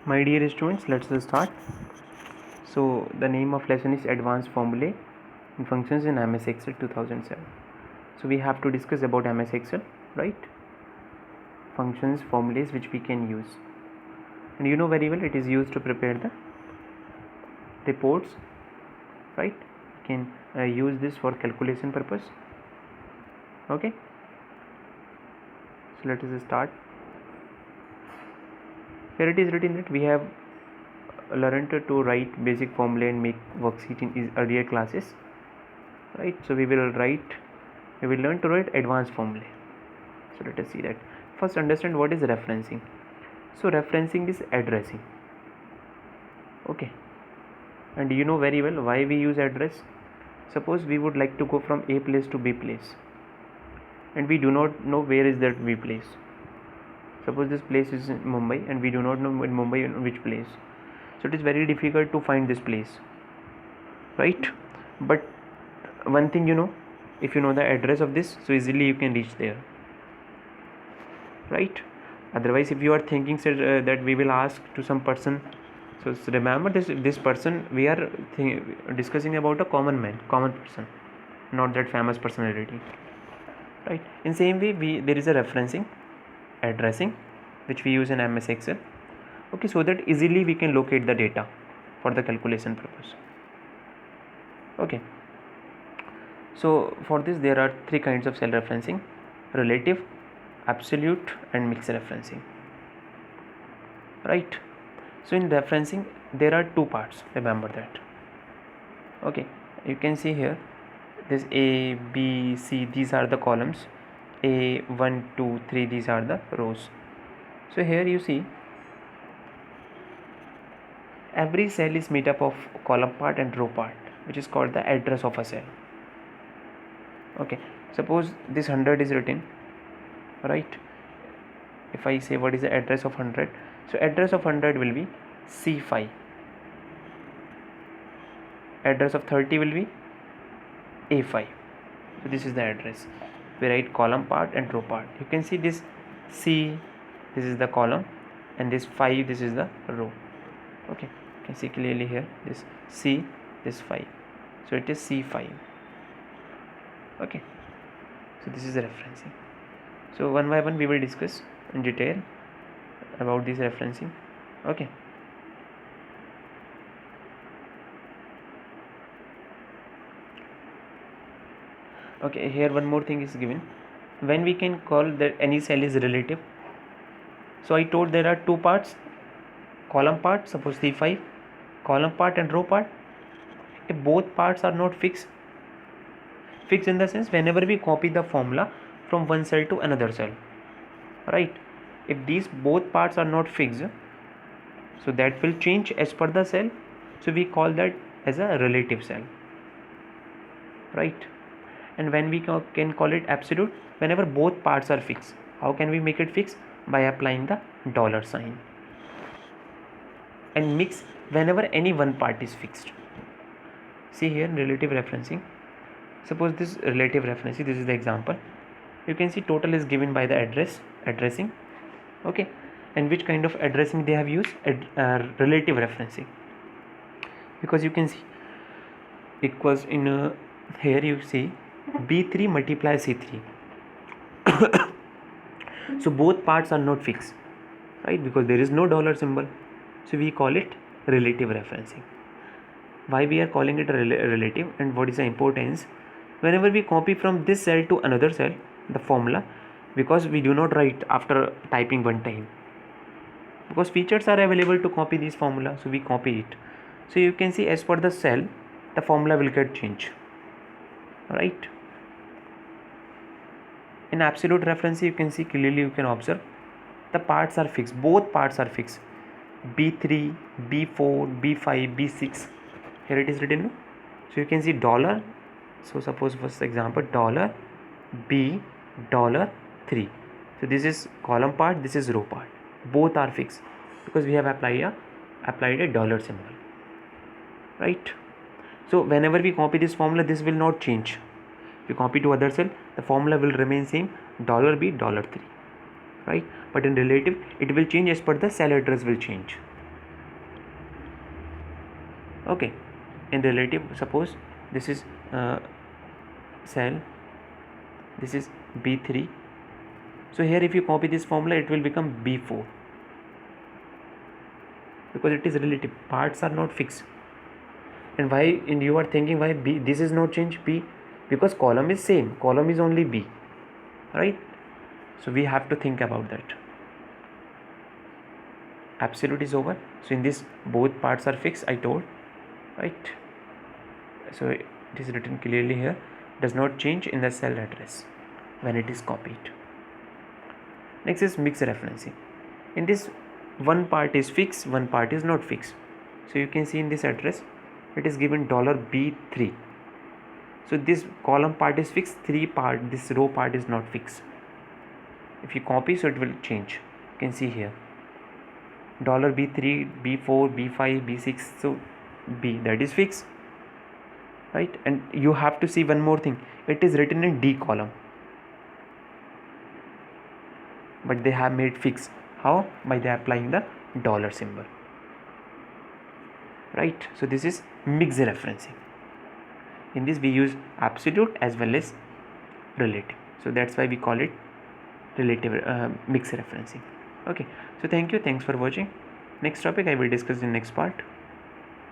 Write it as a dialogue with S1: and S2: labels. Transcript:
S1: My dear students, let's start. So the name of lesson is Advanced Formulae in Functions in MS Excel 2007. So we have to discuss about MS Excel, right? Functions, formulas which we can use, and you know very well it is used to prepare the reports, right? You can use this for calculation purpose. Okay. So let us start. Here it is written that we have learned to write basic formula and make worksheet in earlier classes, right? So we will learn to write advanced formulae. So let us see that. First, understand what is referencing. So referencing is addressing. Okay, and you know very well why we use address. Suppose we would like to go from A place to B place, and we do not know where is that B place. Suppose this place is in Mumbai and we do not know in Mumbai in which place, so it is very difficult to find this place, right? But one thing you know, if you know the address of this, so easily you can reach there, right? Otherwise, if you are thinking that we will ask to some person, so remember this person we are discussing about a common person, not that famous personality, right? In same way, there is a referencing, addressing, which we use in MS Excel, okay, so that easily we can locate the data for the calculation purpose. Okay, so for this there are three kinds of cell referencing: relative, absolute, and mixed referencing, right? So in referencing there are two parts, remember that. Okay, you can see here this A, B, C, these are the columns, A, 1, 2, 3, these are the rows. So here you see every cell is made up of column part and row part, which is called the address of a cell. Okay, suppose this 100 is written, right? If I say what is the address of 100, so address of 100 will be C5, address of 30 will be A5. So this is the address. We write column part and row part. You can see this C, this is the column, and this 5, this is the row. Okay, you can see clearly here this C, this 5, so it is C5. Okay, so this is the referencing. So one by one we will discuss in detail about this referencing. Okay, okay, here one more thing is given. When we can call that any cell is relative, so I told there are two parts, column part, suppose C5, column part and row part. If both parts are not fixed in the sense whenever we copy the formula from one cell to another cell, right? If these both parts are not fixed, so that will change as per the cell, so we call that as a relative cell, right? And when we can call it absolute, whenever both parts are fixed. How can we make it fixed? By applying the dollar sign. And mix, whenever any one part is fixed. See here relative referencing, suppose this relative referencing, this is the example. You can see total is given by the addressing. Okay, and which kind of addressing they have used? Relative referencing, because you can see equals in here you see B3 multiply C3. So both parts are not fixed, right? Because there is no dollar symbol, so we call it relative referencing. Why we are calling it relative, and what is the importance? Whenever we copy from this cell to another cell the formula, because we do not write after typing one time, because features are available to copy this formula, so we copy it. So you can see as per the cell the formula will get changed, right? In absolute reference you can see clearly, you can observe the parts are fixed, both parts are fixed, B3, B4, B5, B6. Here it is written, so you can see dollar. So suppose first example dollar B dollar 3, so this is column part, this is row part, both are fixed because we have applied a dollar symbol, right? So whenever we copy this formula, this will not change. If you copy to other cell, the formula will remain same, dollar B dollar 3, right? But in relative it will change as per the cell address will change. Okay, in relative, suppose this is cell, this is B3. So here if you copy this formula, it will become B4, because it is relative, parts are not fixed. And why, and you are thinking why B, this is not changed B, because column is same, column is only B, right? So we have to think about that. Absolute is over, so in this both parts are fixed, I told, right? So it is written clearly here, does not change in the cell address when it is copied. Next is mixed referencing. In this, one part is fixed, one part is not fixed. So you can see in this address it is given $B3. So this column part is fixed, this row part is not fixed. If you copy, so it will change. You can see here $B3, B4, B5, B6. So B, that is fixed, right? And you have to see one more thing, it is written in D column, but they have made fixed. How? By they applying the dollar symbol, right? So this is mixed referencing. In this we use absolute as well as relative, so that's why we call it relative mixed referencing. Okay, so thanks for watching. Next topic I will discuss in next part.